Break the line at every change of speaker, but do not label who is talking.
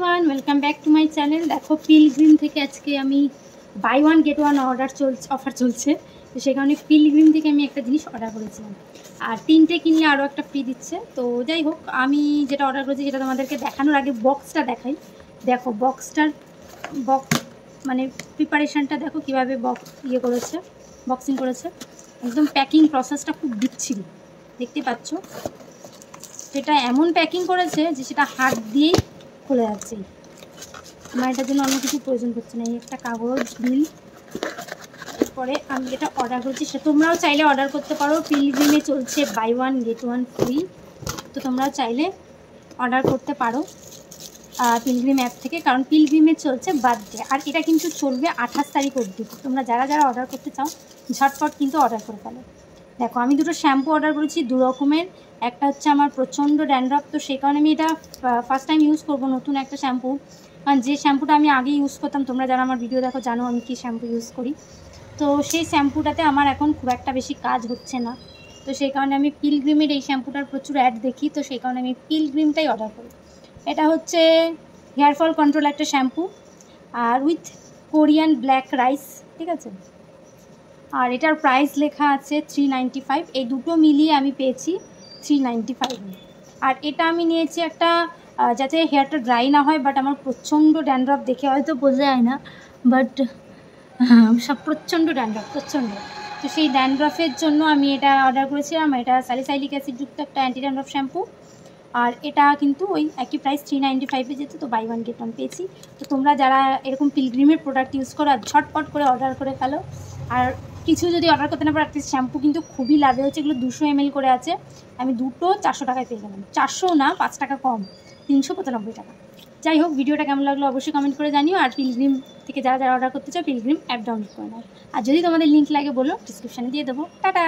Everyone, welcome back to my channel. দেখো Pilgrim থেকে আজকে আমি buy one get one offer চলছে, তো সেই কারণে পিলগ্রিম থেকে আমি একটা জিনিস অর্ডার করেছিলাম আর 3টে কিনলে আরও একটা ফ্রি দিচ্ছে। তো যাই হোক, আমি যেটা অর্ডার করেছি সেটা তোমাদেরকে দেখানোর আগে বক্সটা দেখাই। দেখো বক্সটার মানে প্রিপারেশানটা দেখো কীভাবে বক্সিং করেছে। একদম প্যাকিং প্রসেসটা খুব বিচ্ছিরি, দেখতে পাচ্ছ। সেটা এমন প্যাকিং করেছে যে সেটা হাত দিয়েই খুলে যাচ্ছে। আমার এটার জন্য অন্য কিছু প্রয়োজন পড়ছে না। এই একটা কাগজ বিল। এরপরে আমি যেটা অর্ডার করছি সেটা তোমরাও চাইলে অর্ডার করতে পারো। পিলগ্রিমে চলছে buy one get one free, তো তোমরাও চাইলে অর্ডার করতে পারো পিলগ্রিম অ্যাপ থেকে, কারণ পিলগ্রিমে চলছে বার্থডে। আর এটা কিন্তু চলবে 28 তারিখ অবধি। তোমরা যারা যারা অর্ডার করতে চাও ঝটপট কিন্তু অর্ডার করে ফেলো। দেখো আমি দুটো শ্যাম্পু অর্ডার করেছি, দু রকমের। একটা হচ্ছে আমার প্রচণ্ড ড্যান্ড্রফ, তো সেই কারণে আমি এটা ফার্স্ট টাইম ইউজ করবো, নতুন একটা শ্যাম্পু। কারণ যে শ্যাম্পুটা আমি আগে ইউজ করতাম, তোমরা যারা আমার ভিডিও দেখো জানো আমি কী শ্যাম্পু ইউজ করি। তো সেই শ্যাম্পুটাতে আমার এখন খুব একটা বেশি কাজ হচ্ছে না, তো সেই কারণে আমি পিলগ্রিমের এই শ্যাম্পুটার প্রচুর অ্যাড দেখি, তো সেই কারণে আমি পিলগ্রিমটাই অর্ডার করি। এটা হচ্ছে হেয়ার ফল কন্ট্রোল একটা শ্যাম্পু, আর উইথ কোরিয়ান ব্ল্যাক রাইস, ঠিক আছে। আর এটার প্রাইস লেখা আছে 395। এই দুটো মিলিয়ে আমি পেয়েছি 395। আর এটা আমি নিয়েছি একটা যাতে হেয়ারটা ড্রাই না হয়, বাট আমার প্রচণ্ড ড্যান্ড্রফ, দেখে হয়তো বোঝা যায় না, বাট সব প্রচণ্ড ড্যান্ড্রফ, প্রচণ্ড। তো সেই ড্যান্ড্রফের জন্য আমি এটা অর্ডার করেছিলাম। এটা স্যালিসাইলিক অ্যাসিডযুক্ত একটা অ্যান্টি ড্যান্ড্রফ শ্যাম্পু। আর এটা কিন্তু ওই একই প্রাইস 395-এ যেত, তো বাই ওয়ান গেট ওয়ান পেয়েছি। তো তোমরা যারা এরকম পিলগ্রিমের প্রোডাক্ট ইউজ করো, আর ঝটপট করে অর্ডার করে ফেলো। আর কিছু যদি অর্ডার করতে না পারো, অ্যাটলিস্ট শ্যাম্পু কিন্তু খুবই লাভে হচ্ছে। এগুলো 200 ml করে আছে, আমি দুটো 400 টাকায় পেয়ে গেলাম। 400 না, 5 টাকা কম, 395 টাকা। যাই হোক, ভিডিওটা কেমন লাগলো অবশ্যই কমেন্ট করে জানিও। আর পিলগ্রিম থেকে যারা যারা অর্ডার করতে চাও পিলগ্রিম অ্যাপ ডাউনলোড করে নাও। আর যদি তোমাদের লিঙ্ক লাগে বলো, ডিসক্রিপশানে দিয়ে দেবো। টাটা।